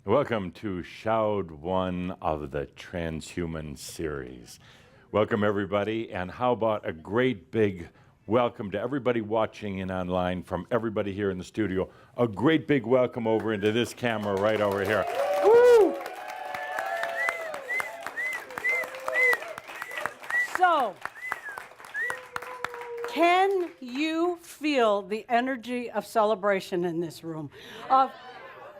Welcome to Shroud 1 of the Transhuman series. Welcome everybody, and how about a great big welcome to everybody watching in online from everybody here in the studio. A great big welcome over into this camera right over here. Woo! So, can you feel the energy of celebration in this room? Of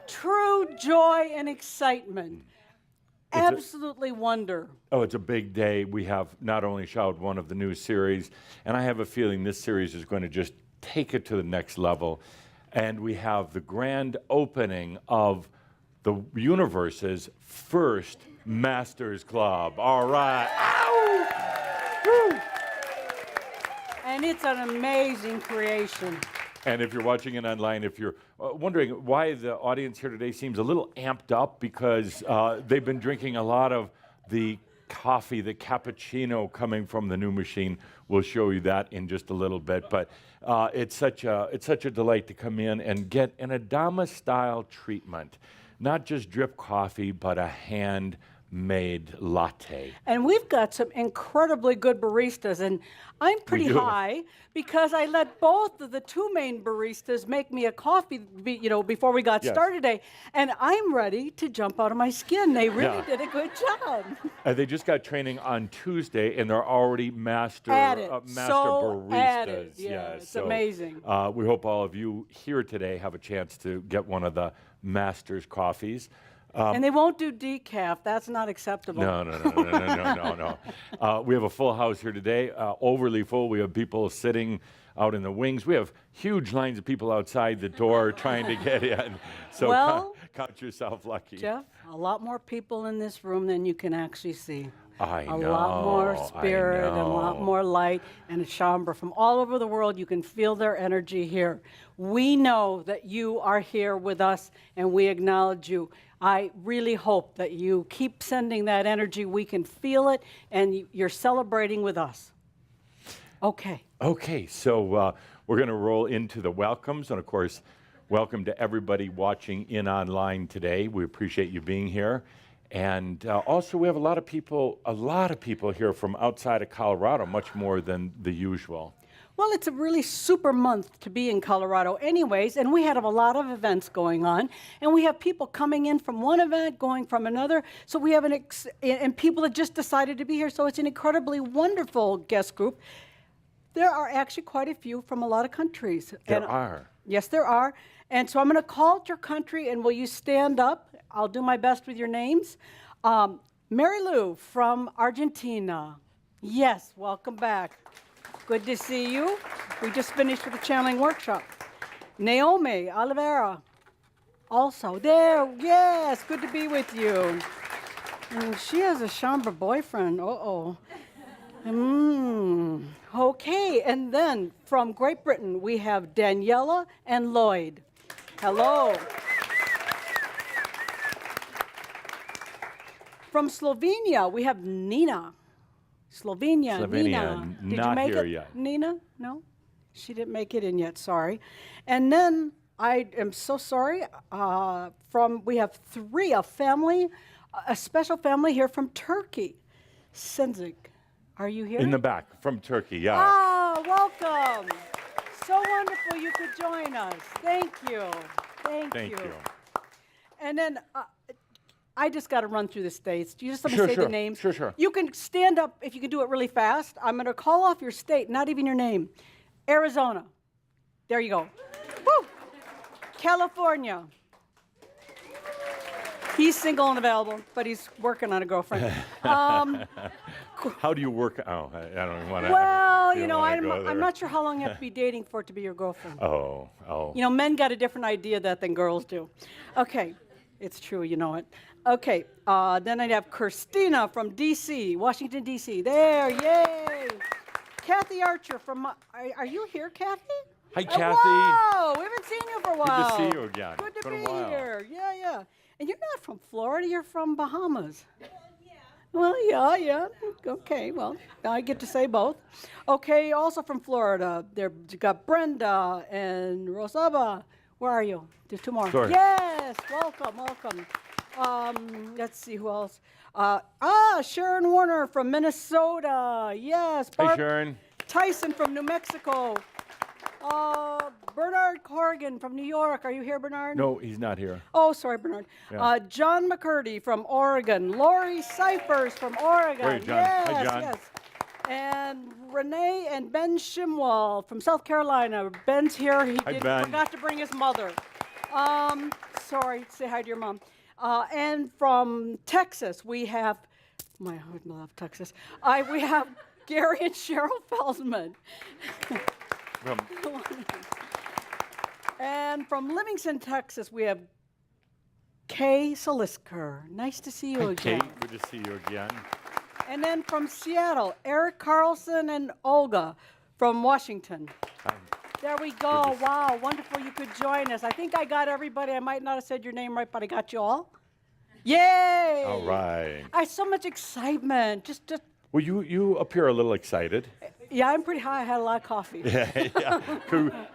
true joy and excitement. Absolutely wonder. Oh, it's a big day. We have not only Shroud 1 of the new series, and I have a feeling this series is going to just take it to the next level. And we have the grand opening of the universe's first Masters Club. All right. Ow! Woo! And it's an amazing creation. And if you're watching it online, if you're wondering why the audience here today seems a little amped up, because they've been drinking a lot of the coffee, the cappuccino coming from the new machine. We'll show you that in just a little bit. But it's such a delight to come in and get an Adamus-style treatment. Not just drip coffee, but a handmade latte. And we've got some incredibly good baristas, and I'm pretty high because I let both of the two main baristas make me a coffee, before we got started today, and I'm ready to jump out of my skin. They really did a good job. They just got training on Tuesday, and they're already master baristas. Yeah, it's amazing. We hope all of you here today have a chance to get one of the Masters coffees. And they won't do decaf. That's not acceptable. No. We have a full house here today, overly full. We have people sitting out in the wings. We have huge lines of people outside the door trying to get in. So count yourself lucky. Jeff, a lot more people in this room than you can actually see. I know. A lot more spirit and a lot more light. And a Shaumbra from all over the world. You can feel their energy here. We know that you are here with us, and we acknowledge you. I really hope that you keep sending that energy. We can feel it, and you're celebrating with us. Okay. Okay, so we're going to roll into the welcomes. And, of course, welcome to everybody watching in online today. We appreciate you being here. And also, we have a lot of people here from outside of Colorado, much more than the usual. Well, it's a really super month to be in Colorado anyways, and we had a lot of events going on, and we have people coming in from one event, going from another, so we have and people that just decided to be here, so it's an incredibly wonderful guest group. There are actually quite a few from a lot of countries. There are. Yes, there are. And so I'm going to call out your country, and will you stand up? I'll do my best with your names. Mary Lou from Argentina. Yes, welcome back. Good to see you. We just finished with the channeling workshop. Naomi Oliveira. Also there. Yes, good to be with you. And she has a Shaumbra boyfriend. Uh-oh. Okay, and then from Great Britain, we have Daniela and Lloyd. Hello. From Slovenia, we have Nina. Slovenia, Nina. Did you make it yet. Nina? No? She didn't make it in yet, sorry. And then, I am so sorry, we have three, a special family here from Turkey. Senzik. Are you here? In the back, from Turkey, yeah. Ah, welcome. So wonderful you could join us. Thank you. Thank you. And then I just got to run through the states. You just let me say the names. Sure. You can stand up if you can do it really fast. I'm going to call off your state, not even your name. Arizona. There you go. Woo! California. He's single and available, but he's working on a girlfriend. How do you work? Oh, I don't even want to. Well, I'm not sure how long you have to be dating for it to be your girlfriend. Oh. Men got a different idea of that than girls do. Okay, it's true, you know it. Okay, then I'd have Christina from D.C., Washington, D.C. There, yay. Kathy Archer from, are you here, Kathy? Hi, Kathy. Oh, wow, we haven't seen you for a while. Good to see you again. Good to be here. Yeah. And you're not from Florida, you're from Bahamas. Well, yeah. Okay, well, now I get to say both. Okay, also from Florida, you got Brenda and Rosaba. Where are you? There's two more. Sorry. Yes, welcome. Let's see who else. Sharon Warner from Minnesota. Yes. Hey, Sharon. Tyson from New Mexico. Bernard Corrigan from New York. Are you here, Bernard? No, he's not here. Oh, sorry, Bernard. Yeah. John McCurdy from Oregon. Lori Cyphers from Oregon. Hey, John. Yes, Hi, John. yes. And Renee and Ben Shimwell from South Carolina. Ben's here. He Ben. forgot to bring his mother. Sorry, say hi to your mom. And from Texas, we have, I love Texas. We have Gary and Cheryl Felsman. And from Livingston, Texas, we have Kay Salisker. Nice to see you again. Kate, good to see you again. And then from Seattle, Eric Carlson and Olga from Washington. There we go. Wow, wonderful you could join us. I think I got everybody. I might not have said your name right, but I got you all. Yay! All right. I have so much excitement. Just Well, you appear a little excited. yeah, I'm pretty high. I had a lot of coffee. Yeah.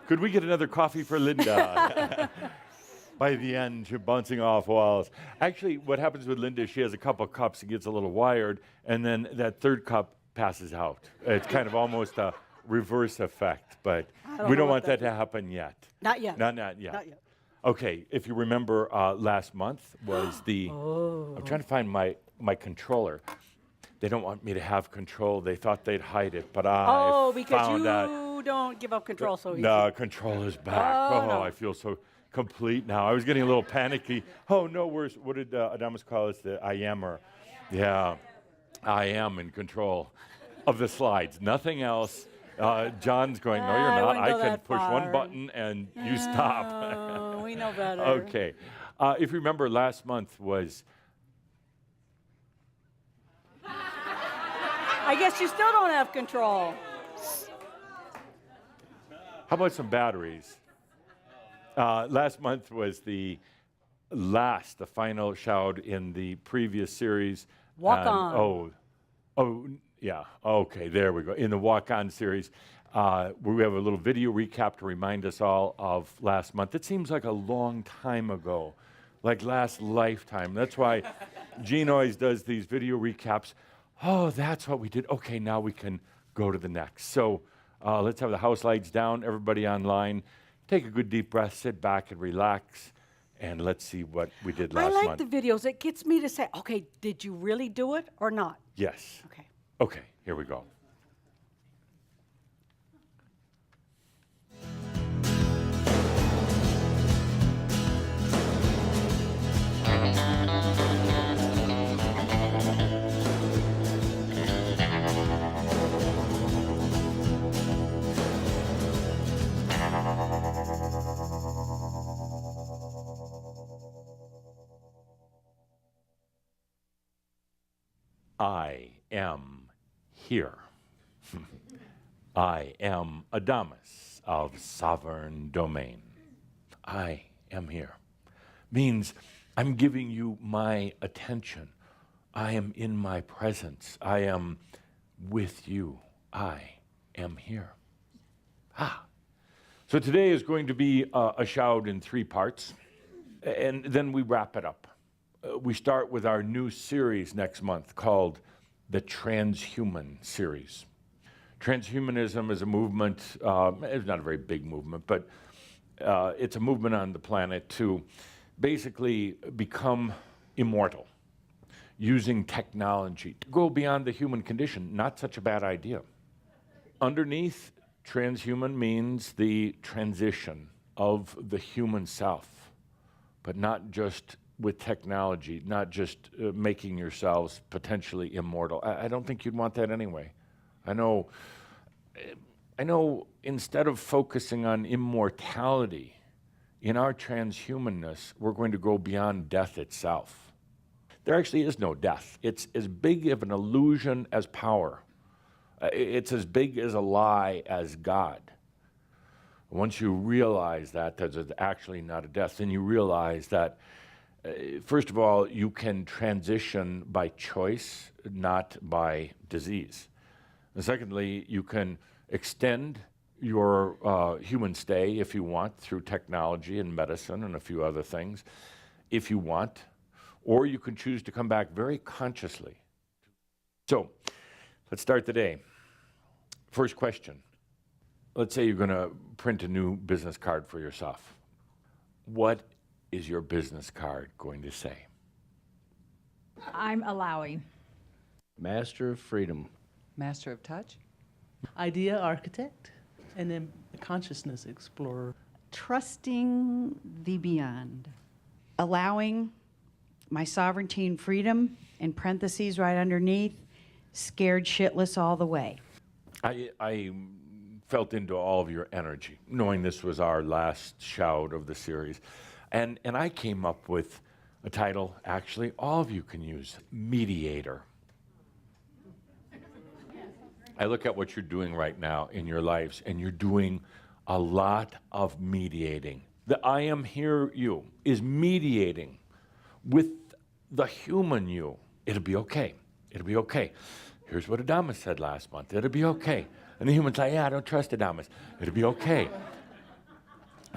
Could we get another coffee for Linda? By the end, you're bouncing off walls. Actually, what happens with Linda is she has a couple of cups, it gets a little wired, and then that third cup passes out. It's kind of almost a reverse effect, but we don't want that to happen yet. Not yet. Not yet. Not yet. Okay, if you remember, last month was the. I'm trying to find my controller. They don't want me to have control. They thought they'd hide it, but I because found you that. don't give up control so easy. No, control is back. Oh, no. I feel so complete now. I was getting a little panicky. Oh no, what did Adamus call us? The I ammer. Yeah, I am in control of the slides. Nothing else. John's going, no, you're I not. wouldn't I go can that push one far. button and you stop. Oh, we know better. Okay. If you remember, last month was. I guess you still don't have control. How about some batteries? Last month was the final shout in the previous series. Walk On. Yeah. Okay, there we go. In the Walk On series, we have a little video recap to remind us all of last month. It seems like a long time ago, like last lifetime. That's why Gene always does these video recaps. Oh, that's what we did. Okay, now we can go to the next. So let's have the house lights down, everybody online. Take a good deep breath, sit back and relax, and let's see what we did last month. I like the videos. It gets me to say, okay, did you really do it or not? Yes. Okay. Okay, here we go. I am here. I am Adamus of sovereign domain. I am here means I'm giving you my attention. I am in my presence. I am with you. I am here. So today is going to be a shout in 3 parts, and then we wrap it up. We start with our new series next month called the Transhuman series. Transhumanism is a movement, it's not a very big movement, but it's a movement on the planet to basically become immortal using technology to go beyond the human condition. Not such a bad idea. Underneath, transhuman means the transition of the human self, but not just with technology, not just making yourselves potentially immortal. I don't think you'd want that anyway. I know instead of focusing on immortality, in our transhumanness, we're going to go beyond death itself. There actually is no death. It's as big of an illusion as power. It's as big as a lie as God. Once you realize that there's actually not a death, then you realize that first of all, you can transition by choice, not by disease. And secondly, you can extend your human stay if you want through technology and medicine and a few other things, if you want. or you can choose to come back very consciously. So, let's start the day. First question. Let's say you're going to print a new business card for yourself. What is your business card going to say? I'm allowing. Master of freedom. Master of touch. Idea architect, and then consciousness explorer. Trusting the beyond. Allowing my sovereignty and freedom, in parentheses right underneath, scared shitless all the way. I felt into all of your energy, knowing this was our last shout of the series. And I came up with a title, actually, all of you can use, Mediator. I look at what you're doing right now in your lives, and you're doing a lot of mediating. The I am here you is mediating with the human you. It'll be okay. It'll be okay. Here's what Adamus said last month. It'll be okay. And the human's like, yeah, I don't trust Adamus. It'll be okay.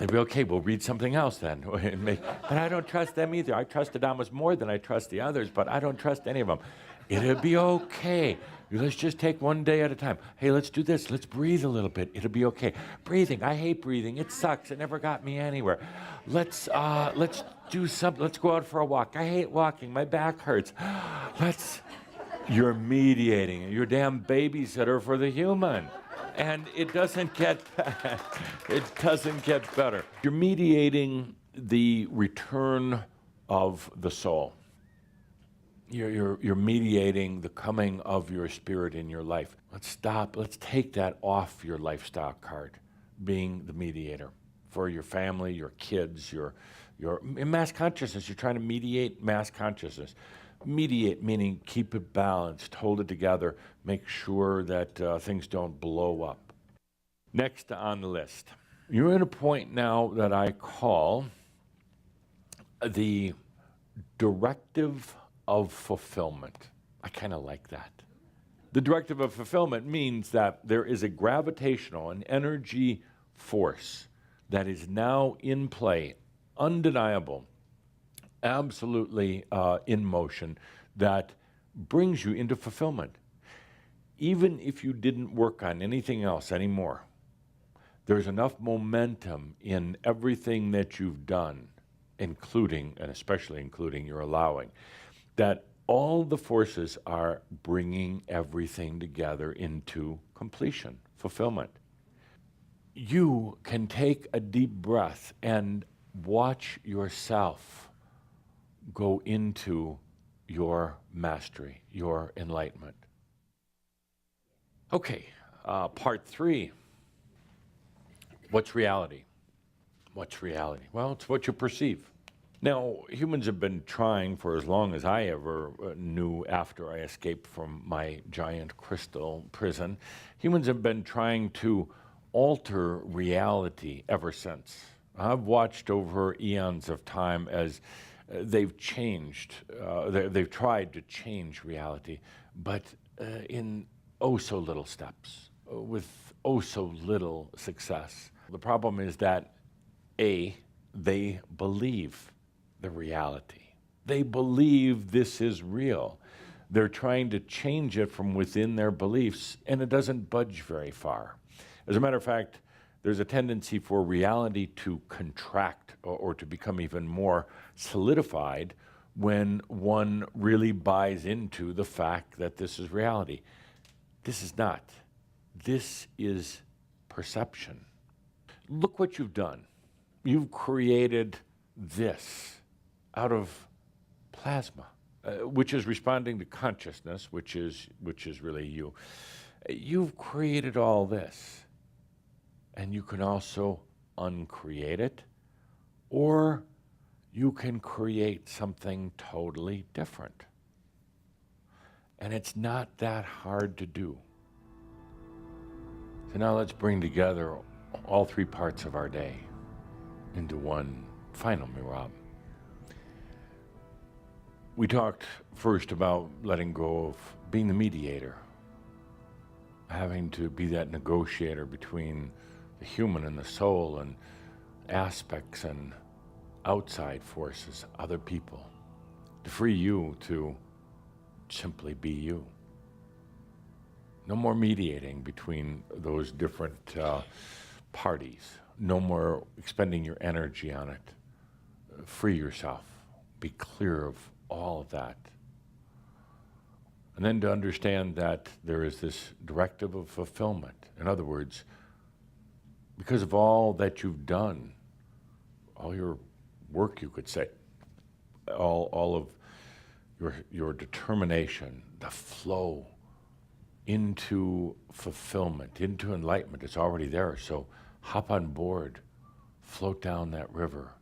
It'll be okay. We'll read something else then. And I don't trust them either. I trust Adamus more than I trust the others, but I don't trust any of them. It'll be okay. Let's just take one day at a time. Hey, let's do this. Let's breathe a little bit. It'll be okay. Breathing. I hate breathing. It sucks. It never got me anywhere. Let's do something. Let's go out for a walk. I hate walking. My back hurts. You're mediating. You're damn babysitter for the human. And it doesn't get better. You're mediating the return of the soul. You're mediating the coming of your spirit in your life. Let's stop. Let's take that off your lifestyle card, being the mediator for your family, your kids, your in mass consciousness. You're trying to mediate mass consciousness. Mediate meaning keep it balanced, hold it together, make sure that things don't blow up. Next on the list, you're at a point now that I call the directive of fulfillment. I kind of like that. The directive of fulfillment means that there is a gravitational, an energy force that is now in play, undeniable, absolutely in motion, that brings you into fulfillment. Even if you didn't work on anything else anymore, there's enough momentum in everything that you've done, including, and especially including your allowing, that all the forces are bringing everything together into completion, fulfillment. You can take a deep breath and watch yourself go into your mastery, your enlightenment. Okay, part 3. What's reality? What's reality? Well, it's what you perceive. Now, humans have been trying for as long as I ever knew after I escaped from my giant crystal prison. Humans have been trying to alter reality ever since. I've watched over eons of time as they've changed, they've tried to change reality, but in oh so little steps, with oh so little success. The problem is that they believe the reality. They believe this is real. They're trying to change it from within their beliefs, and it doesn't budge very far. As a matter of fact, there's a tendency for reality to contract or to become even more solidified when one really buys into the fact that this is reality. This is not. This is perception. Look what you've done. You've created this out of plasma, which is responding to consciousness, which is really you. You've created all this, and you can also uncreate it, or you can create something totally different. And it's not that hard to do. So now let's bring together all 3 parts of our day into one final mirab. We talked first about letting go of being the mediator, having to be that negotiator between the human and the soul and aspects and outside forces, other people. to free you to simply be you. No more mediating between those different parties. No more expending your energy on it. Free yourself. Be clear of all of that. And then to understand that there is this directive of fulfillment. In other words, because of all that you've done, all your work, you could say, all of your determination, the flow into fulfillment, into enlightenment, it's already there. So hop on board, float down that river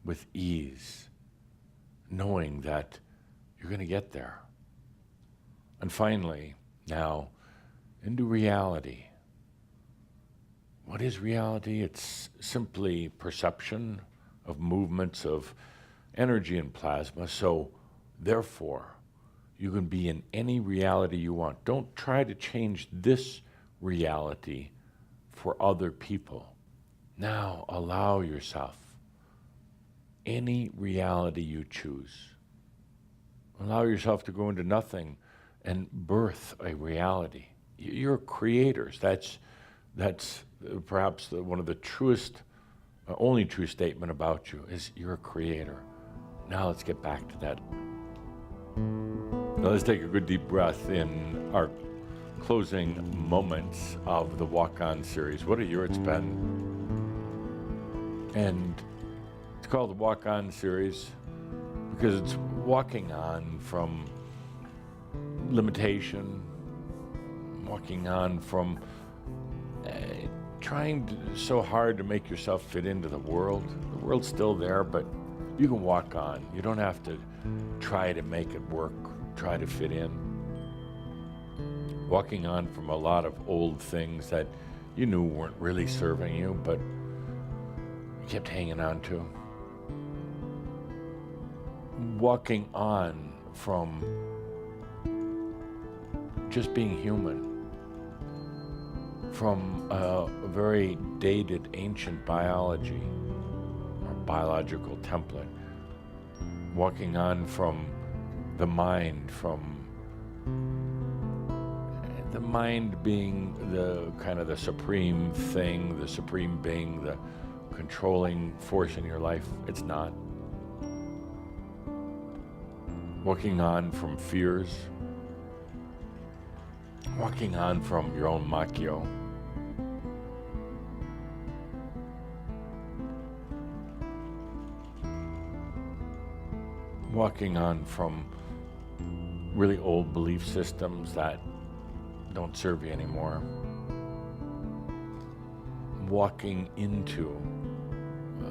with ease, knowing that you're going to get there. And finally, now, into reality. What is reality? It's simply perception of movements of energy and plasma. So, therefore, you can be in any reality you want. Don't try to change this reality for other people. Now, allow yourself any reality you choose. Allow yourself to go into nothing and birth a reality. You're creators. That's perhaps one of the truest, only true statement about you is you're a creator. Now let's get back to that. Now let's take a good deep breath in our closing moments of the Walk On series. What a year it's been. And it's called the Walk On series because it's walking on from limitation, walking on from trying so hard to make yourself fit into the world. The world's still there, but you can walk on. You don't have to try to make it work, try to fit in. Walking on from a lot of old things that you knew weren't really serving you, but you kept hanging on to. Walking on from just being human, from a very dated ancient biology or biological template, walking on from the mind being the kind of the supreme thing, the supreme being, the controlling force in your life. It's not. Walking on from fears, walking on from your own makyo. Walking on from really old belief systems that don't serve you anymore. Walking into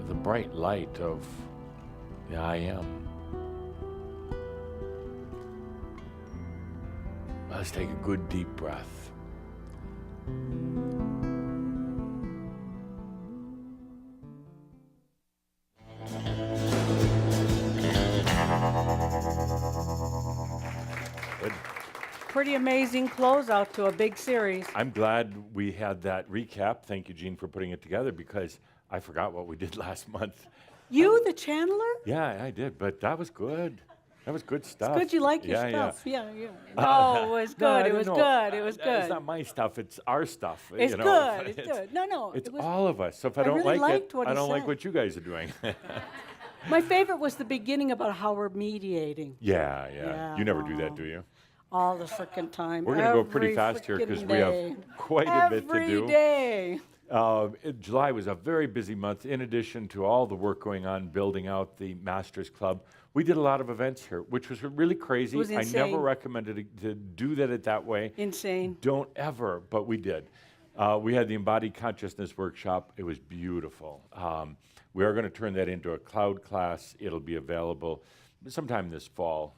the bright light of the I Am. Let's take a good deep breath. Good. Pretty amazing closeout to a big series. I'm glad we had that recap. Thank you, Jean, for putting it together because I forgot what we did last month. You, the channeler? Yeah, I did, but that was good. That was good stuff. Good, you like your Yeah, stuff. Yeah. No, it was No, I good. It don't was know. good. It was It's good. not my stuff. It's our stuff. It's you know. good. It's good. No. It's it was, all of us. So if I don't really like liked it, what I he don't like said. what you guys are doing. My favorite was the beginning about how we're mediating Yeah. Yeah, You never do that, do you? all the frickin' time. We're going to go pretty Every fast here because frickin' we have day. quite a bit to Every do. day. July was a very busy month. In addition to all the work going on building out the Masters Club, we did a lot of events here, which was really crazy. It was I never insane. recommended to do that way. Insane. Don't ever, but we did. We had the Embodied Consciousness Workshop. It was beautiful. We are going to turn that into a cloud class. It'll be available sometime this fall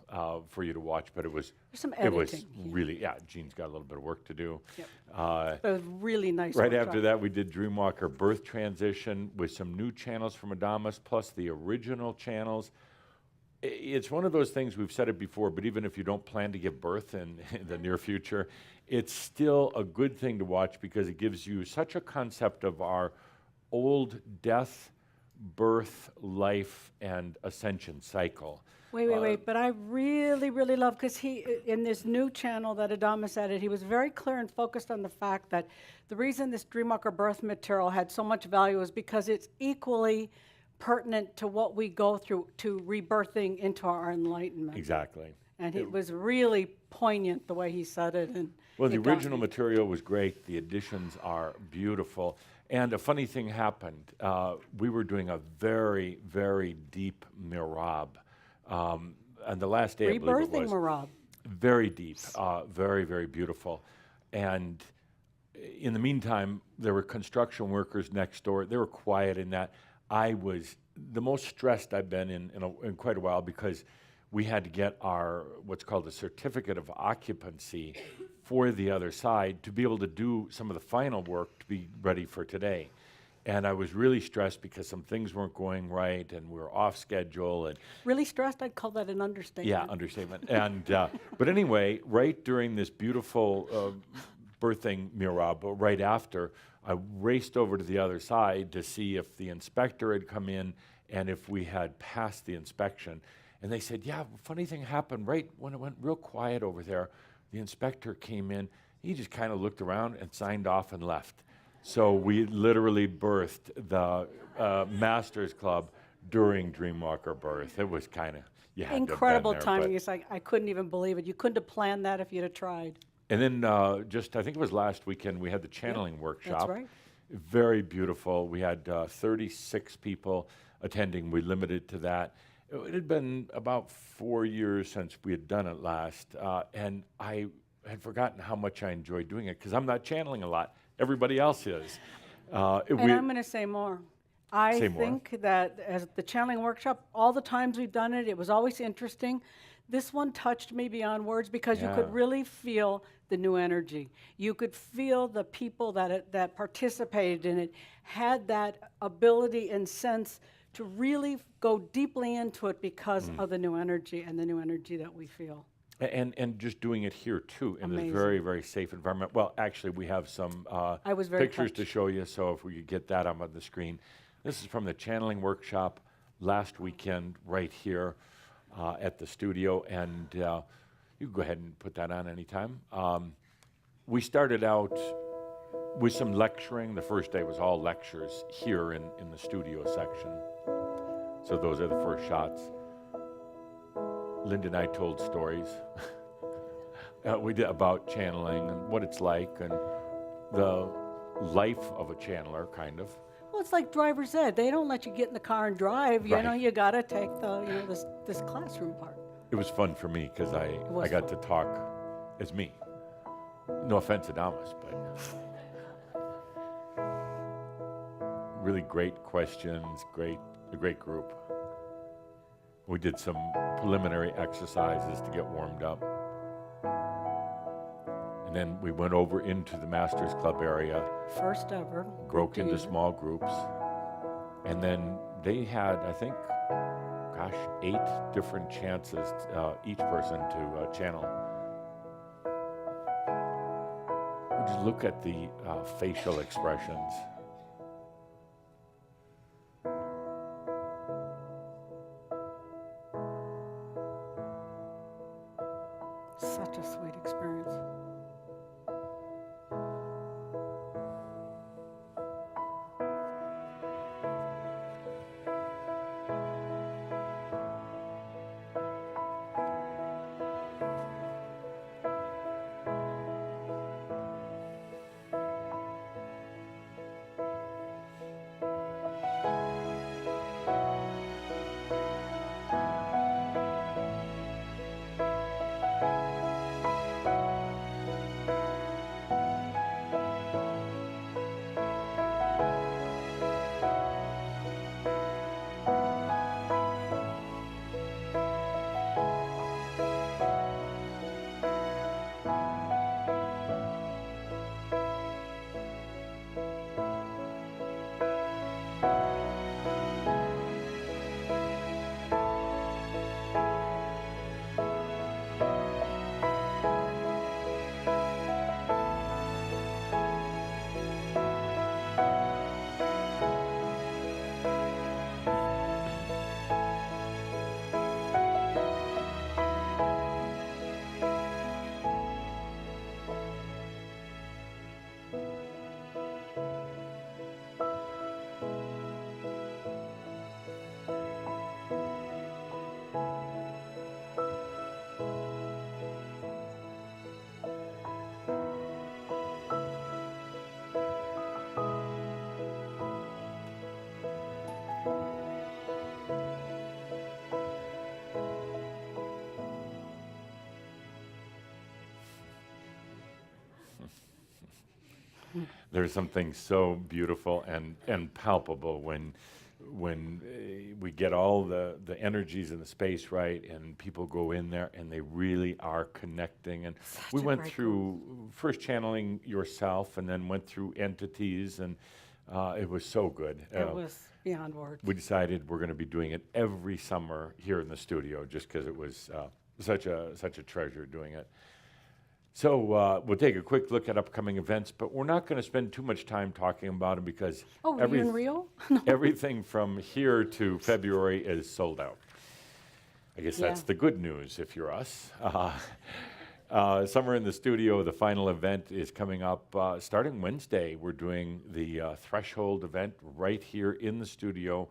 for you to watch, but it was There's some it was editing, yeah. really, Jean's got a little bit of work to do. Yep. Uh, It was really nice. Right workshop. after that, we did Dreamwalker Birth Transition with some new channels from Adamus, plus the original channels. It's one of those things, we've said it before, but even if you don't plan to give birth in the near future, it's still a good thing to watch because it gives you such a concept of our old death, birth, life, and ascension cycle. Wait. But I really, really love, because in this new channel that Adamus added, he was very clear and focused on the fact that the reason this Dreamwalker birth material had so much value is because it's equally pertinent to what we go through to rebirthing into our enlightenment. Exactly. And it was really poignant the way he said it. And Well, the it got original me. material was great. The additions are beautiful. And a funny thing happened. We were doing a very, very deep mirab. And the last day, I believe it Rebirthing was. Marab. Very deep, very, very beautiful. And in the meantime, there were construction workers next door. They were quiet in that. I was the most stressed I've been in quite a while, because we had to get our what's called a certificate of occupancy for the other side to be able to do some of the final work to be ready for today. And I was really stressed because some things weren't going right and we were off schedule. And Really stressed? I'd call that an understatement. yeah, understatement. And but anyway, right during this beautiful birthing mirab, but right after, I raced over to the other side to see if the inspector had come in and if we had passed the inspection. And they said, yeah, funny thing happened right when it went real quiet over there. The inspector came in. He just kind of looked around and signed off and left. So we literally birthed the Masters Club during Dreamwalker birth. It was kind of, you had to have been Incredible there, timing. but- It's like, I couldn't even believe it. You couldn't have planned that if you'd have tried. And then just, I think it was last weekend, we had the channeling workshop. right. Very beautiful. We had 36 people attending. We limited to that. It had been about 4 years since we had done it last. And I had forgotten how much I enjoyed doing it, because I'm not channeling a lot. Everybody else is. And I'm going to say more. I Say more. think that as the channeling workshop, all the times we've done it, it was always interesting. This one touched me beyond words, because you could Yeah. really feel the new energy. You could feel the people that participated in it had that ability and sense to really go deeply into it because of the new energy and the new energy that we feel. And just doing it here too in this Amazing. very, very safe environment. Well, actually, we have some I was very pictures to touched. show you, so if we could get that up on the screen. This is from the channeling workshop last weekend right here at the studio, and you can go ahead and put that on anytime. We started out with some lecturing. The first day was all lectures here in the studio section. So those are the first shots. Linda and I told stories we did about channeling and what it's like and the life of a channeler, kind of. Well, it's like driver's ed. They don't let you get in the car and drive. You know, Right. you got to take the, this classroom part. It was fun for me because I was got fun. to talk as me. No offense, Adamus, but really great questions, a great group. We did some preliminary exercises to get warmed up. And then we went over into the Masters Club area, First ever. broke into Indeed. small groups. And then they had, I think, 8 different chances, each person to channel. We just look at the facial expressions. Such a sweet experience. There's something so beautiful and palpable when we get all the energies in the space right, and people go in there and they really are connecting. And we a went great through first channeling yourself, and then went through entities, and it was so good. It was beyond words. We decided we're going to be doing it every summer here in the studio, just because it was such a treasure doing it. So we'll take a quick look at upcoming events, but we're not going to spend too much time talking about them because Oh, were you in Rio? everything from here to February is sold out. I guess that's Yeah. the good news if you're us. Summer in the Studio, the final event is coming up starting Wednesday. We're doing the Threshold event right here in the studio.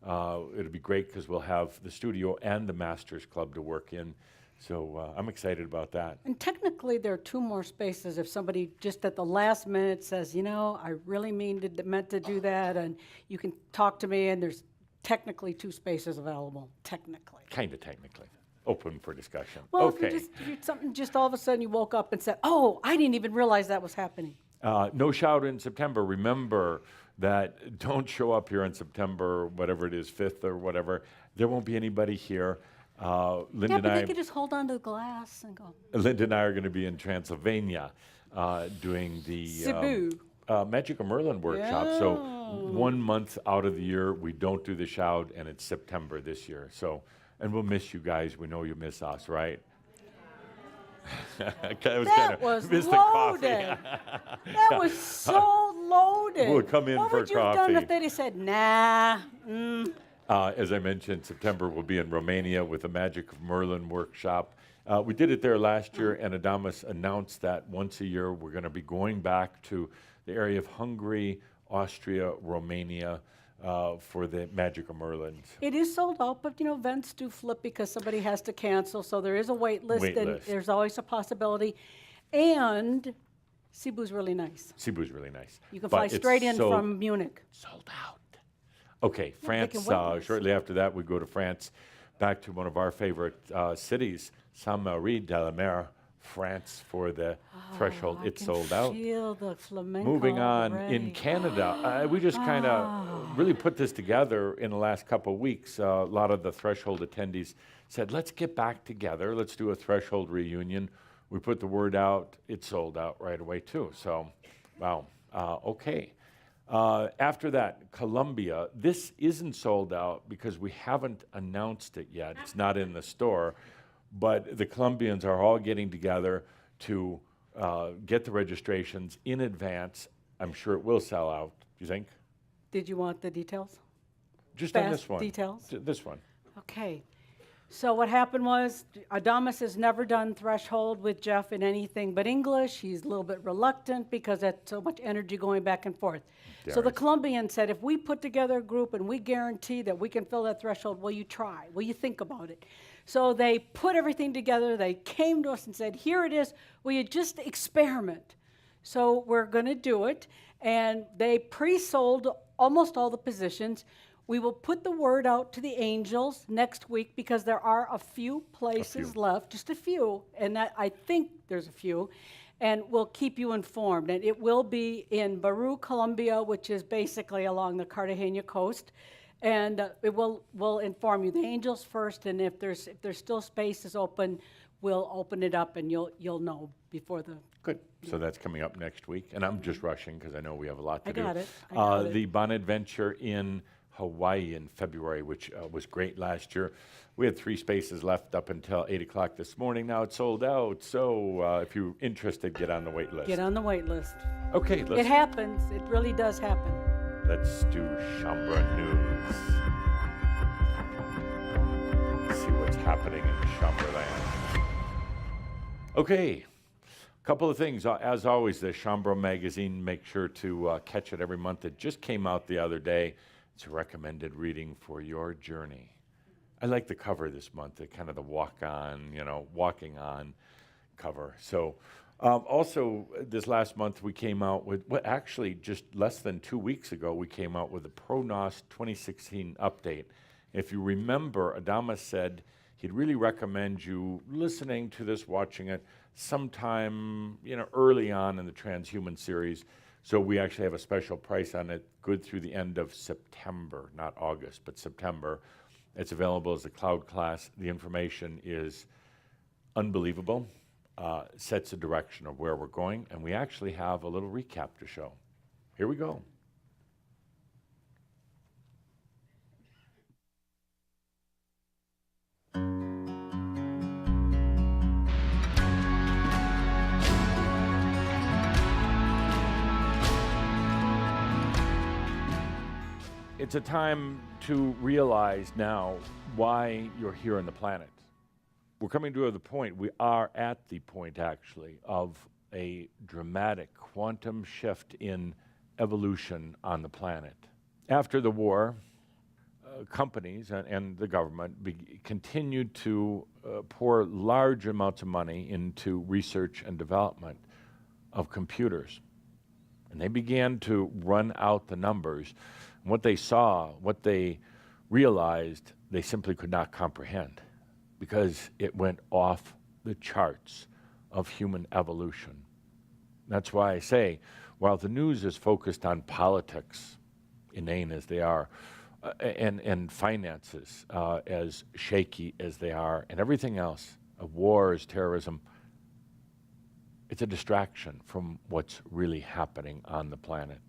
It'll be great because we'll have the studio and the Masters Club to work in. So I'm excited about that. And technically, there are 2 more spaces if somebody just at the last minute says, you know, I really meant to do that, and you can talk to me, and there's technically 2 spaces available, technically. Kind of technically. Open for discussion. Well, okay. if you something just all of a sudden you woke up and said, oh, I didn't even realize that was happening. No shout in September. Remember that don't show up here on September, whatever it is, 5th or whatever. There won't be anybody here. Linda Yeah, and but I, they could just hold on to the glass and go, Linda and I are going to be in Transylvania doing the Cebu. Magic of Merlin workshop. So 1 month out of the year, we don't do the shout, and it's September this year. So, and we'll miss you guys. We know you miss us, right? That was missed the coffee. loaded. That was so loaded. We'll come in what for would you have done coffee. if they'd have said, nah, As I mentioned, September we'll be in Romania with the Magic of Merlin workshop. We did it there last year, and Adamus announced that once a year we're going to be going back to the area of Hungary, Austria, Romania for the Magic of Merlin. It is sold out, but you know, events do flip because somebody has to cancel, so there is a wait list, Wait and list. there's always a possibility. And Cebu's really nice. Cebu's really nice. You can but fly it's straight in so from Munich. sold out. Okay, France, can wait list. shortly after that we go to France, back to one of our favorite cities, Saint-Marie-de-la-Mer, France for the Threshold. It's sold out. Feel the flamenco Moving on, already. in Canada, we just kind of really put this together in the last couple of weeks. A lot of the Threshold attendees said, let's get back together. Let's do a Threshold reunion. We put the word out. It sold out right away, too. So, wow. Okay. After that, Colombia. This isn't sold out because we haven't announced it yet. It's not in the store. But the Colombians are all getting together to get the registrations in advance. I'm sure it will sell out. Do you think? Did you want the details? Just on Fast this one. details? This one. Okay. So what happened was Adamus has never done Threshold with Jeff in anything but English. He's a little bit reluctant because that's so much energy going back and forth. So the Darius. Colombian said, if we put together a group and we guarantee that we can fill that threshold, will you try? Will you think about it? So they put everything together. They came to us and said, here it is. Will you just experiment? So we're going to do it. And they pre-sold almost all the positions. We will put the word out to the angels next week because there are a few places left, just a few, and I think there's a few, and we'll keep you informed. And it will be in Baru, Colombia, which is basically along the Cartagena coast, and we'll inform you. The angels first, and if there's still spaces open, we'll open it up, and you'll know before the. Good. So that's coming up next week. And I'm just rushing because I know we have a lot to I do. got it. I got it. The Bonadventure in Hawaii in February, which was great last year. We had 3 spaces left up until 8 o'clock this morning. Now it's sold out. So if you're interested, get on the wait list. Get on the wait list. Okay, It let's happens. It really does happen. do Shaumbra news. See what's happening in Shaumbra land. Okay. Couple of things. As always, the Shaumbra magazine, make sure to catch it every month. It just came out the other day. It's a recommended reading for your journey. I like the cover this month, the kind of the walking on cover. So also this last month we came out with, actually just less than 2 weeks ago, we came out with the ProNOS 2016 update. If you remember, Adamus said he'd really recommend you listening to this, watching it sometime, early on in the Transhuman series. So we actually have a special price on it, good through the end of September, not August, but September. It's available as a cloud class. The information is unbelievable, sets a direction of where we're going, and we actually have a little recap to show. Here we go. It's a time to realize now why you're here on the planet. We're coming to the point, we are at the point actually, of a dramatic quantum shift in evolution on the planet. After the war, companies and the government continued to pour large amounts of money into research and development of computers. And they began to run out the numbers. And what they saw, what they realized, they simply could not comprehend because it went off the charts of human evolution. That's why I say, while the news is focused on politics, inane as they are, and finances as shaky as they are, and everything else, of wars, terrorism, it's a distraction from what's really happening on the planet.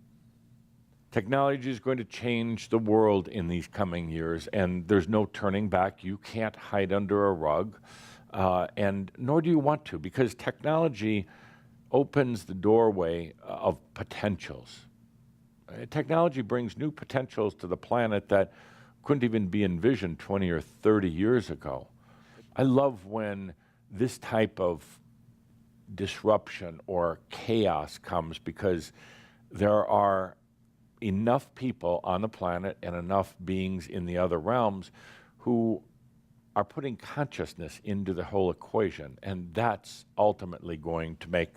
Technology is going to change the world in these coming years, and there's no turning back. You can't hide under a rug, and nor do you want to, because technology opens the doorway of potentials. Technology brings new potentials to the planet that couldn't even be envisioned 20 or 30 years ago. I love when this type of disruption or chaos comes because there are enough people on the planet and enough beings in the other realms who are putting consciousness into the whole equation, and that's ultimately going to make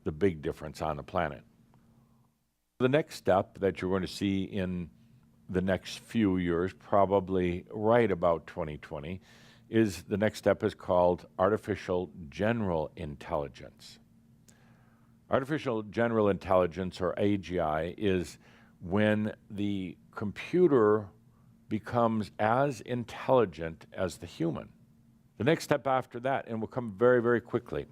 the big difference on the planet. The next step that you're going to see in the next few years, probably right about 2020, is the next step is called artificial general intelligence. Artificial general intelligence, or AGI, is when the computer becomes as intelligent as the human. The next step after that, and will come very, very quickly,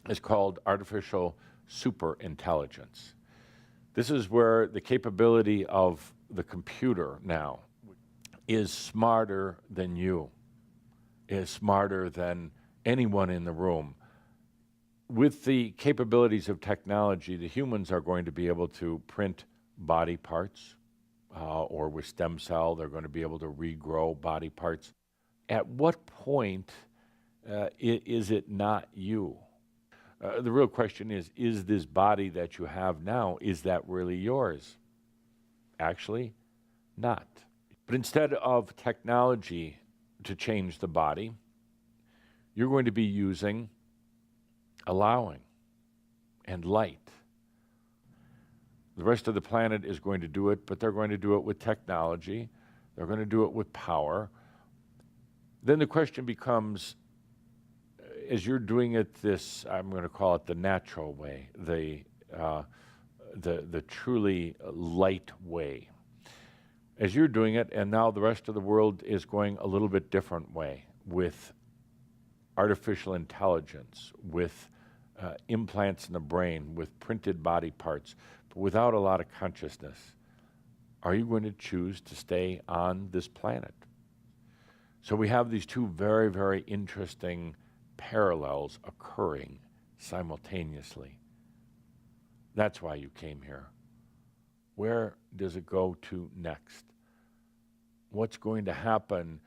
is called artificial superintelligence. This is where the capability of the computer now is smarter than you, is smarter than anyone in the room. With the capabilities of technology, the humans are going to be able to print body parts, or with stem cell, they're going to be able to regrow body parts. At what point is it not you? The real question is this body that you have now, is that really yours? Actually, not. But instead of technology to change the body, you're going to be using allowing and light. The rest of the planet is going to do it, but they're going to do it with technology. They're going to do it with power. Then the question becomes, as you're doing it this, I'm going to call it the natural way, the truly light way. As you're doing it, and now the rest of the world is going a little bit different way, with artificial intelligence, with implants in the brain, with printed body parts, but without a lot of consciousness. Are you going to choose to stay on this planet? So we have these two very, very interesting parallels occurring simultaneously. That's why you came here. Where does it go to next? What's going to happen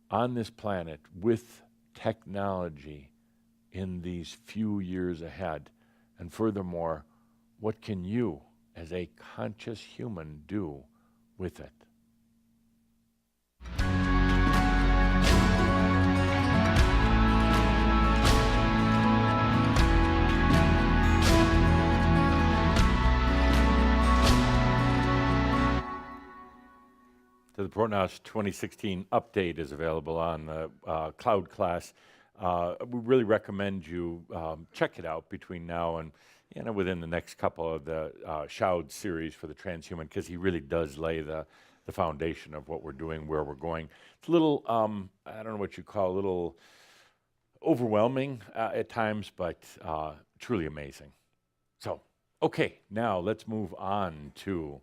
on this planet with technology in these few years ahead? And furthermore, what can you, as a conscious human, do with it? To The Pronos 2016 update is available on the Cloud class. We really recommend you check it out between now and within the next couple of the Shoud series for the Transhuman, because he really does lay the foundation of what we're doing, where we're going. It's a little, I don't know what you call, a little overwhelming at times, but truly amazing. So, okay, now let's move on to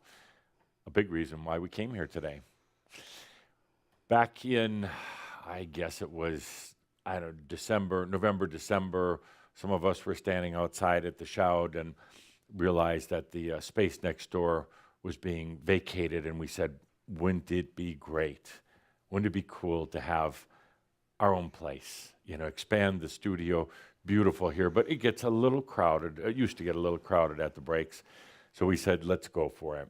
a big reason why we came here today. Back in, I guess it was, November, December, some of us were standing outside at the Shoud and realized that the space next door was being vacated, and we said, wouldn't it be great? Wouldn't it be cool to have our own place? Expand the studio, beautiful here, but it gets a little crowded. It used to get a little crowded at the breaks. So we said, let's go for it.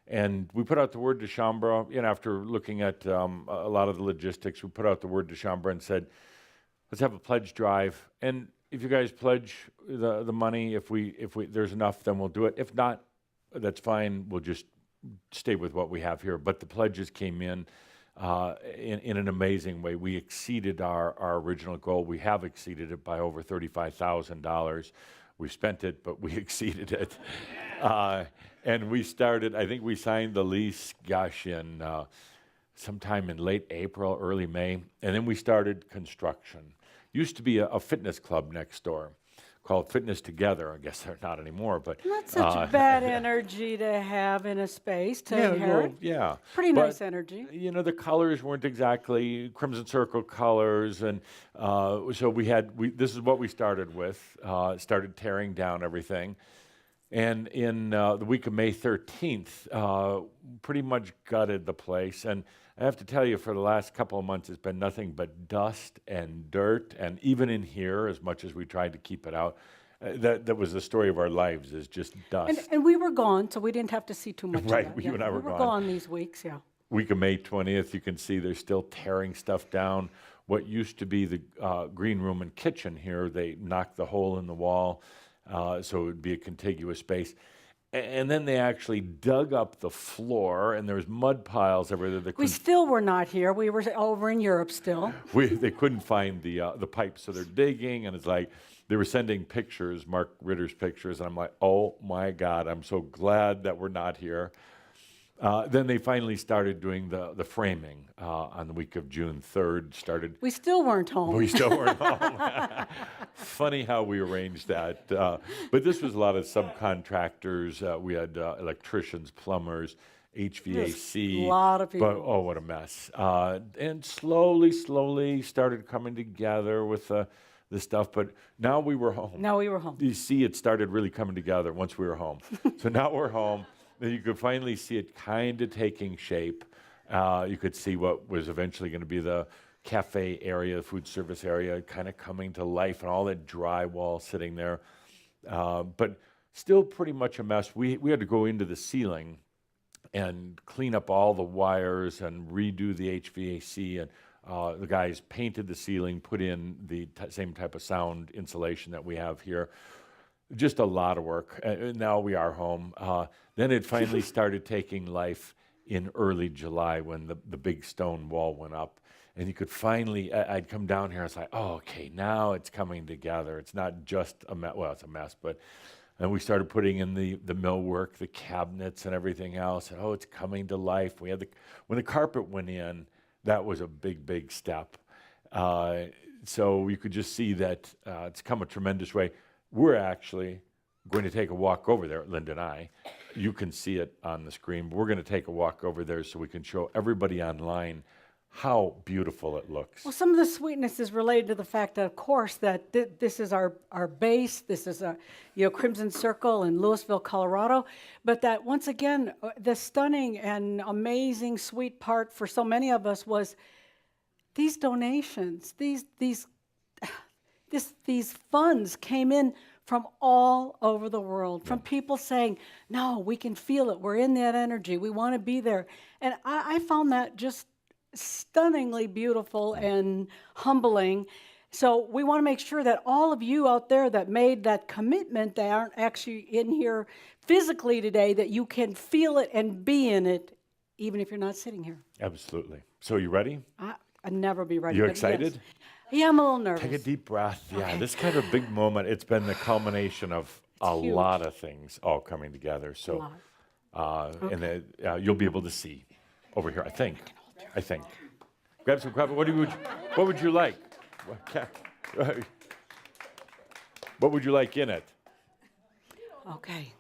And we put out the word to Shaumbra, after looking at a lot of the logistics, we put out the word to Shaumbra and said, let's have a pledge drive. And if you guys pledge the money, if there's enough, then we'll do it. If not, that's fine. We'll just stay with what we have here. But the pledges came in an amazing way. We exceeded our original goal. We have exceeded it by over $35,000. We spent it, but we exceeded it. And we started, I think we signed the lease, in sometime in late April, early May. And then we started construction. Used to be a fitness club next door called Fitness Together. I guess they're not anymore, but Not such bad energy to have in a space to inherit. Yeah. Pretty But, nice energy. The colors weren't exactly Crimson Circle colors, and so this is what we started with. Started tearing down everything, and in the week of May 13th, pretty much gutted the place. And I have to tell you, for the last couple of months, it's been nothing but dust and dirt, and even in here, as much as we tried to keep it out, that was the story of our lives, is just dust. And we were gone, so we didn't have to see too much Right, of that. you and I were we were gone. gone these weeks, yeah. Week of May 20th, you can see they're still tearing stuff down. What used to be the green room and kitchen here, they knocked the hole in the wall, so it would be a contiguous space. And then they actually dug up the floor, and there was mud piles everywhere. We still were not here. We were over in Europe still. They couldn't find the pipes, so they're digging, and it's like they were sending pictures, Mark Ritter's pictures, and I'm like, oh my God, I'm so glad that we're not here. Then they finally started doing the framing on the week of June 3rd. We still weren't home. We still weren't home. Funny how we arranged that. But this was a lot of subcontractors. We had electricians, plumbers, HVAC. A lot of people. But, oh, what a mess. And slowly started coming together with the stuff. But now we were home. Now we were home. You see, it started really coming together once we were home. So now we're home. You could finally see it kind of taking shape. You could see what was eventually going to be the cafe area, the food service area, kind of coming to life, and all that drywall sitting there. But still pretty much a mess. We had to go into the ceiling and clean up all the wires and redo the HVAC. And the guys painted the ceiling, put in the same type of sound insulation that we have here. Just a lot of work. Now we are home. Then it finally started taking life in early July when the big stone wall went up. And you could finally, I'd come down here and it's like, oh, okay, now it's coming together. It's not just a mess. Well, it's a mess, but and we started putting in the millwork, the cabinets and everything else. And oh, it's coming to life. When the carpet went in, that was a big step. So you could just see that it's come a tremendous way. We're actually going to take a walk over there, Linda and I. You can see it on the screen. But we're going to take a walk over there so we can show everybody online how beautiful it looks. Well, some of the sweetness is related to the fact that, of course, that this is our base. This is Crimson Circle in Louisville, Colorado. But that, once again, the stunning and amazing sweet part for so many of us was these donations, these funds came in from all over the world, from people saying, no, we can feel it. We're in that energy. We want to be there. And I found that just stunningly beautiful and humbling. So we want to make sure that all of you out there that made that commitment, that aren't actually in here physically today, that you can feel it and be in it even if you're not sitting here. Absolutely. So you ready? I'd never be ready. You but yes. excited? Yeah, I'm a little nervous. Take a deep breath. Yeah, this kind of big moment, it's been the culmination of a huge. lot of things all coming together. So, and you'll be able to see over here, I think. Grab some coffee. What would you like? What would you like in it? Okay.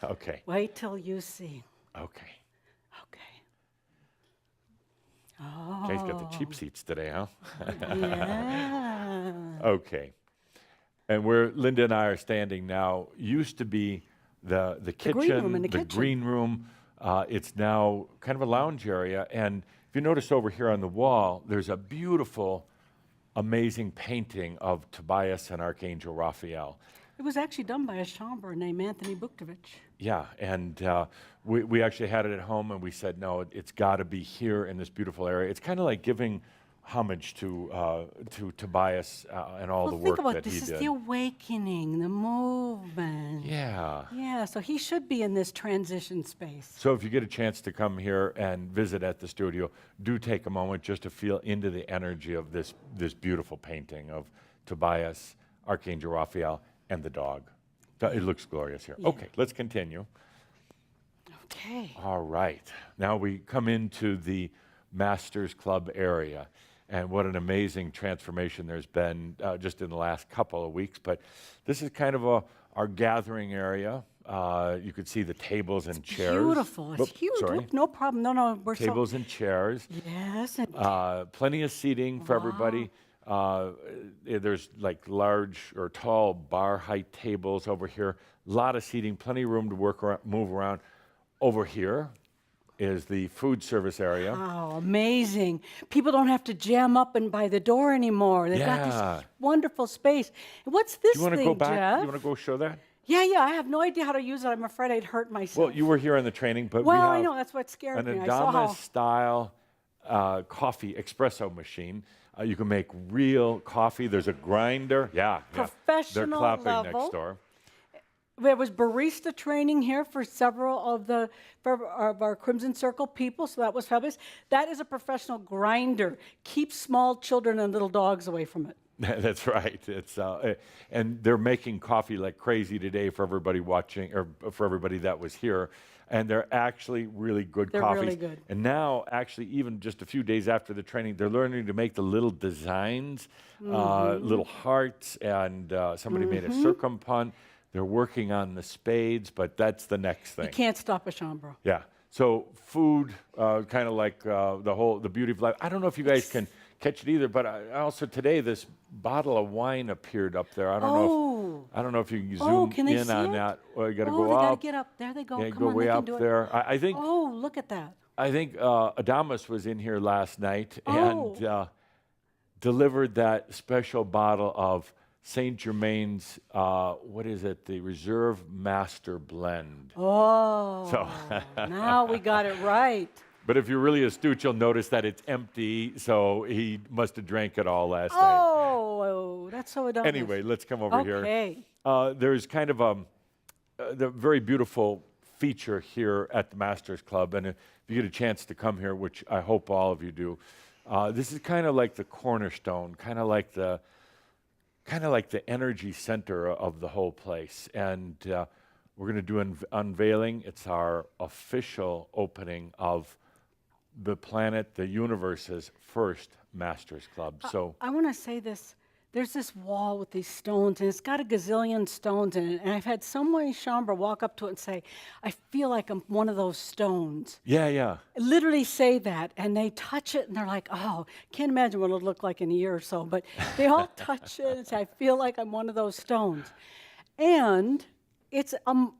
Okay. Wait till you see. Okay. Okay. Jay's got the cheap seats today, huh? Yeah. Okay. And where Linda and I are standing now used to be the kitchen, green room in the kitchen. green room. It's now kind of a lounge area. And if you notice over here on the wall, there's a beautiful, amazing painting of Tobias and Archangel Raphael. It was actually done by a Shaumbra named Anthony Buktovich. Yeah, and we actually had it at home, and we said, no, it's got to be here in this beautiful area. It's kind of like giving homage to Tobias and all the work think about that this. he Is did. the awakening, the movement. Yeah. Yeah, so he should be in this transition space. So if you get a chance to come here and visit at the studio, do take a moment just to feel into the energy of this beautiful painting of Tobias, Archangel Raphael, and the dog. It looks glorious here. Yeah. Okay, let's continue. Okay. All right. Now we come into the Masters Club area. And what an amazing transformation there's been just in the last couple of weeks. But this is kind of our gathering area. You could see the tables and chairs. Beautiful. It's huge. Sorry. Look, no problem. No, we're Tables and chairs. Yes. And Plenty of seating for everybody. There's like large or tall bar height tables over here. A lot of seating, plenty of room to move around. Over here is the food service area. wow, amazing. People don't have to jam up and by the door anymore. They've got Yeah. this wonderful space. And what's this You want to thing, go back? Jeff? You want to go show that? Yeah, I have no idea how to use it. I'm afraid I'd hurt myself. Well, you were here on the training, but Well, we I have know, that's what scared an me. I saw how- Adamus style coffee espresso machine. You can make real coffee. There's a grinder. Yeah. They're Professional clapping level. next door. There was barista training here for several of our Crimson Circle people, so that was fabulous. That is a professional grinder. Keep small children and little dogs away from it. That's right. It's and they're making coffee like crazy today for everybody watching, or for everybody that was here. And they're actually really good They're coffees. really good. And now, actually, even just a few days after the training, they're learning to make the little designs, little hearts, and somebody made a circumpunt. They're working on the spades, but that's the next thing. You can't stop a Shaumbra. Yeah. So food, kind of like the beauty of life. I don't know if you guys can catch it either, but also today this bottle of wine appeared up there. I don't know if you can zoom can they in see on it? that. Well, you got to Oh, go they up. gotta get up. There they go. Yeah, Come go on, way they can up do it. there. I think Oh, look at that. Adamus was in here last night Oh. and delivered that special bottle of Saint Germain's, what is it? The Reserve Master Blend. Oh, So- now we got it right. But if you're really astute, you'll notice that it's empty, so he must have drank it all last night. Oh, that's so dumb. Anyway, let's come over here. Okay. There's kind of the very beautiful feature here at the Masters Club, and if you get a chance to come here, which I hope all of you do, this is kind of like the cornerstone, kind of like the energy center of the whole place. And we're going to do an unveiling. It's our official opening of the planet, the universe's first Masters Club. So I want to say this. There's this wall with these stones, and it's got a gazillion stones in it. And I've had someone in Shaumbra walk up to it and say, I feel like I'm one of those stones. yeah. Literally say that, and they touch it, and they're like, oh, can't imagine what it'll look like in a year or so. But they all touch it and say, I feel like I'm one of those stones. And it's,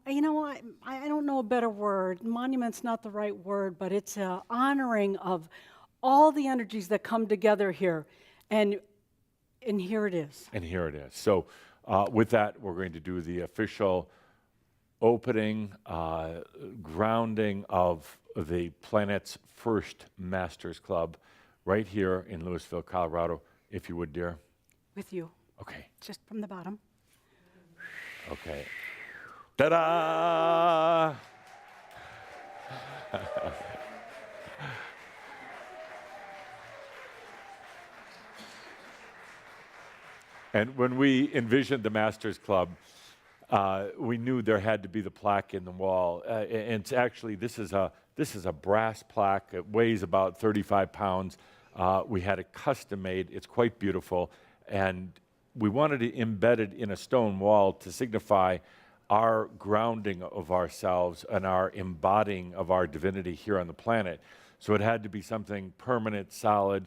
you know, I don't know a better word. Monument's not the right word, but it's an honoring of all the energies that come together here. And here it is. And here it is. So with that, we're going to do the official opening, grounding of the planet's first Masters Club right here in Louisville, Colorado, if you would, dear. With you, Okay. just from the bottom. Okay. Ta-da! And when we envisioned the Masters Club, we knew there had to be the plaque in the wall. And it's actually, this is a brass plaque. It weighs about 35 pounds. We had it custom made. It's quite beautiful. And we wanted it embedded in a stone wall to signify our grounding of ourselves and our embodying of our divinity here on the planet. So it had to be something permanent, solid,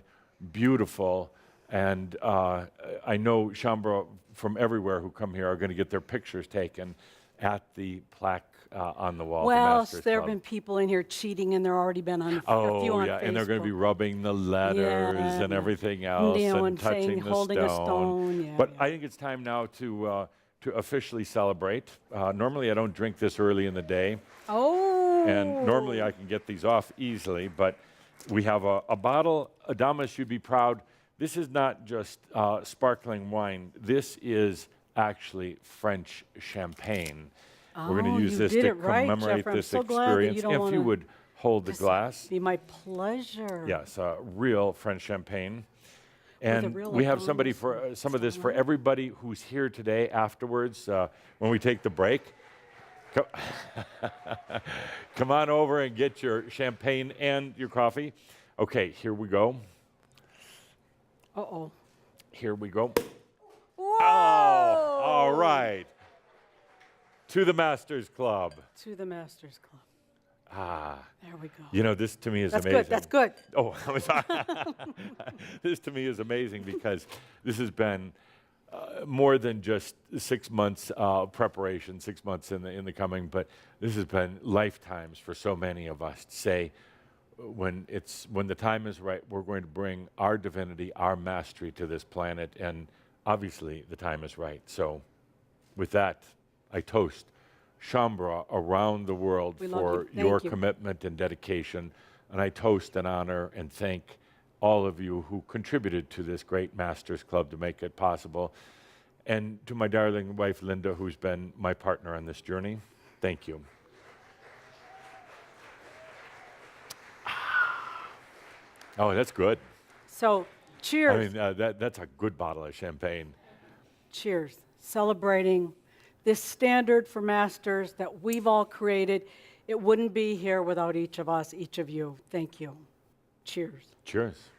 beautiful. And I know Shaumbra from everywhere who come here are going to get their pictures taken at the plaque on the wall. Well, the there have been people in here cheating, and there already been on a few on yeah, Facebook. and they're going to be rubbing the letters Yeah, and everything else, you know, and and saying, touching the holding a stone. stone, yeah, But yeah. I think it's time now to officially celebrate. Normally, I don't drink this early in the day, Oh. and normally I can get these off easily. But we have a bottle. Adamus, you'd be proud. This is not just sparkling wine. This is actually French champagne. We're going to use you this did to it right, commemorate Jeff. I'm this so glad that you experience. don't If you wanna- would hold the glass. Be my pleasure. Yes, real French champagne. And real we have somebody Adamus for some of this for everybody who's here today afterwards when we take the break. Come on over and get your champagne and your coffee. Okay, here we go. Uh-oh. Here we go. Whoa! Oh, all right. To the Masters Club. To the Masters Club. Ah, There we go. you know, this to me is That's amazing. good. That's good. Oh, I'm sorry. This to me is amazing because this has been more than just 6 months preparation, 6 months in the coming, but this has been lifetimes for so many of us to say, when the time is right, we're going to bring our divinity, our mastery to this planet, and obviously the time is right. So, with that, I toast Shaumbra around the world We love for you. Thank your you. commitment and dedication, and I toast and honor and thank all of you who contributed to this great Masters Club to make it possible, and to my darling wife Linda, who's been my partner on this journey. Thank you. Oh, that's good. So, cheers. I mean, that's a good bottle of champagne. Cheers. Celebrating this standard for masters that we've all created. It wouldn't be here without each of us, each of you. Thank you. Cheers. Cheers.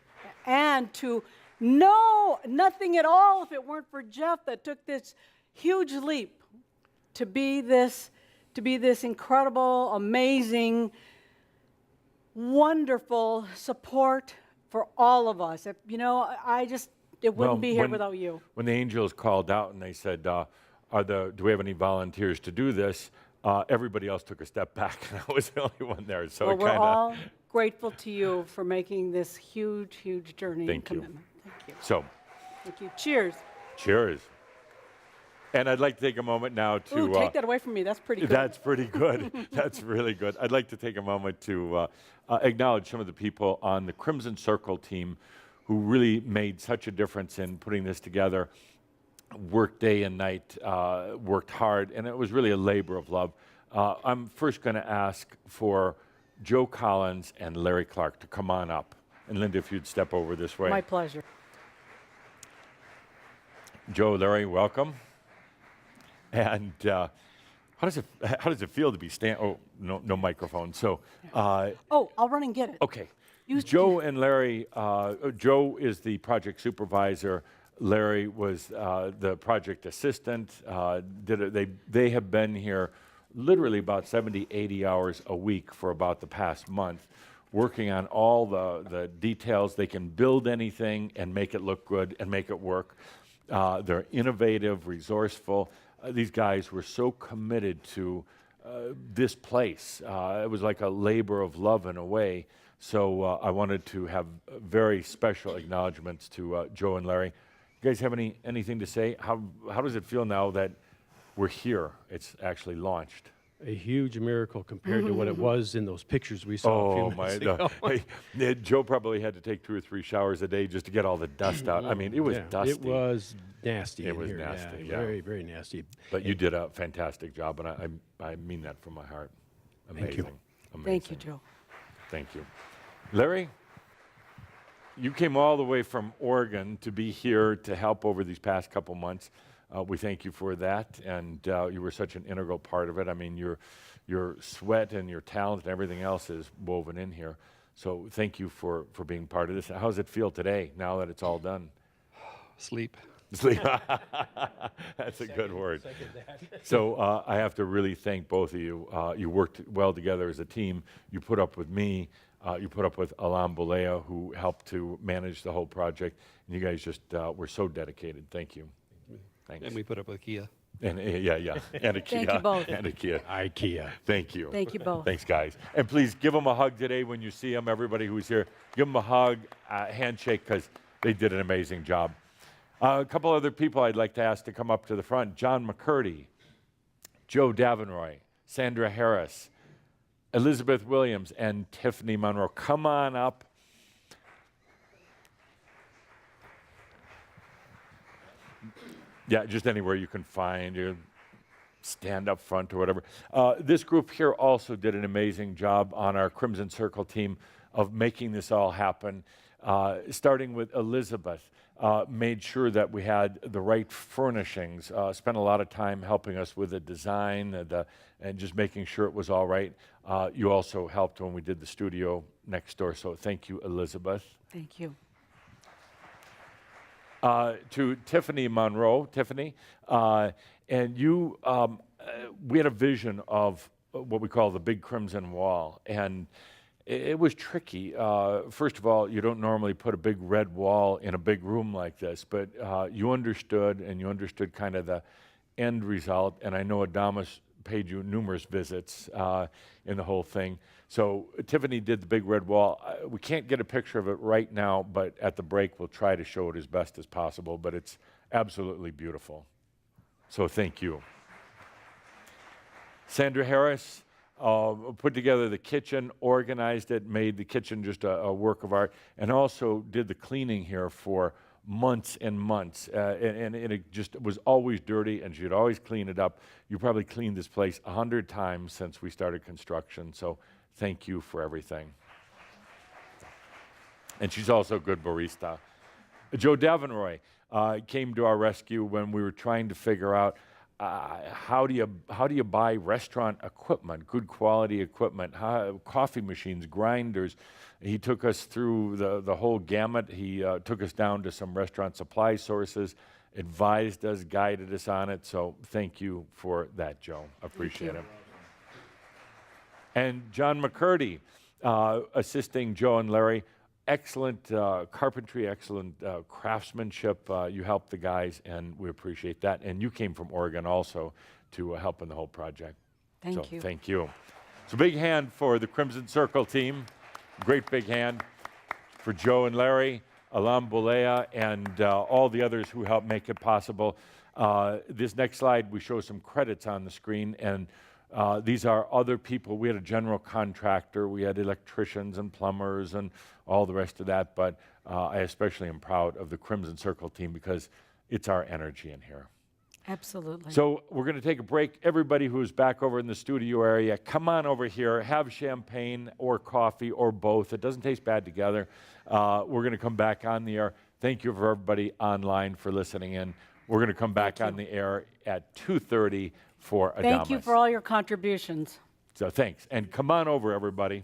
And to know nothing at all if it weren't for Jeff that took this huge leap to be this incredible, amazing, wonderful support for all of us. It wouldn't be here without you. When the angels called out and they said, do we have any volunteers to do this? Everybody else took a step back, and I was the only one there. So Well, it we're kind all of. grateful to you for making this huge, huge journey and Thank you. commitment. Thank you. So, Thank you. Cheers. cheers. And I'd like to take a moment now to. Ooh, take that away from me. That's pretty good. That's pretty good. That's really good. I'd like to take a moment to acknowledge some of the people on the Crimson Circle team who really made such a difference in putting this together. Worked day and night, worked hard, and it was really a labor of love. I'm first going to ask for Joe Collins and Larry Clark to come on up. And Linda, if you'd step over this way. My pleasure. Joe, Larry, welcome. And how does it feel to be no microphone? So Oh, I'll run and get it. okay, Joe and Larry. Joe is the project supervisor. Larry was the project assistant. They have been here literally about 70, 80 hours a week for about the past month, working on all the details. They can build anything and make it look good and make it work. They're innovative, resourceful. These guys were so committed to this place. It was like a labor of love in a way. So I wanted to have very special acknowledgments to Joe and Larry. You guys have anything to say? How does it feel now that we're here? It's actually launched. A huge miracle compared to what it was in those pictures we saw a few minutes ago. Hey, Joe probably had to take 2 or 3 showers a day just to get all the dust out. I mean, it was dusty. It was nasty. It in was here, nasty, yeah. Very, very nasty. But you did a fantastic job, and I mean that from my heart. Amazing. Thank you. Amazing. Thank you, Joe. Thank you. Larry, you came all the way from Oregon to be here to help over these past couple months. We thank you for that, and you were such an integral part of it. I mean, your sweat and your talent and everything else is woven in here. So thank you for being part of this. How does it feel today, now that it's all done? Sleep. Sleep. That's a good word. So I have to really thank both of you. You worked well together as a team. You put up with me. You put up with Alam Bolea, who helped to manage the whole project. And you guys just were so dedicated. Thank you. Thanks. And we put up with Kia. And yeah. And a Kia. Thank you both. And a Kia. IKEA. Thank you. Thank you both. Thanks, guys. And please give them a hug today when you see them, everybody who's here. Give them a hug, handshake, because they did an amazing job. A couple other people I'd like to ask to come up to the front. John McCurdy, Joe Davenroy, Sandra Harris, Elizabeth Williams, and Tiffany Monroe. Come on up. Yeah, just anywhere you can find. You stand up front or whatever. This group here also did an amazing job on our Crimson Circle team of making this all happen. Starting with Elizabeth, made sure that we had the right furnishings, spent a lot of time helping us with the design and just making sure it was all right. You also helped when we did the studio next door, so thank you, Elizabeth. Thank you. To Tiffany Monroe, Tiffany, and you, we had a vision of what we call the Big Crimson Wall, and it was tricky. First of all, you don't normally put a big red wall in a big room like this, but you understood, and you understood kind of the end result, and I know Adamus paid you numerous visits in the whole thing. So Tiffany did the big red wall. We can't get a picture of it right now, but at the break we'll try to show it as best as possible, but it's absolutely beautiful. So thank you. Sandra Harris put together the kitchen, organized it, made the kitchen just a work of art, and also did the cleaning here for months and months, and it just was always dirty, and she'd always clean it up. You probably cleaned this place 100 times since we started construction, so thank you for everything. And she's also a good barista. Joe Davenroy came to our rescue when we were trying to figure out how do you buy restaurant equipment, good quality equipment, coffee machines, grinders. He took us through the whole gamut. He took us down to some restaurant supply sources, advised us, guided us on it. So thank you for that, Joe. Appreciate it. And John McCurdy, assisting Joe and Larry. Excellent carpentry, excellent craftsmanship. You helped the guys, and we appreciate that. And you came from Oregon also to help in the whole project. Thank you. Thank you. So big hand for the Crimson Circle team. Great big hand for Joe and Larry, Alam Bolea, and all the others who helped make it possible. This next slide, we show some credits on the screen, and these are other people. We had a general contractor, we had electricians and plumbers and all the rest of that, but I especially am proud of the Crimson Circle team because it's our energy in here. Absolutely. So we're going to take a break. Everybody who's back over in the studio area, come on over here, have champagne or coffee or both. It doesn't taste bad together. We're going to come back on the air. Thank you for everybody online for listening in. We're going to come back on the air at 2:30 for Adamus. Thank you for all your contributions. So thanks. And come on over, everybody.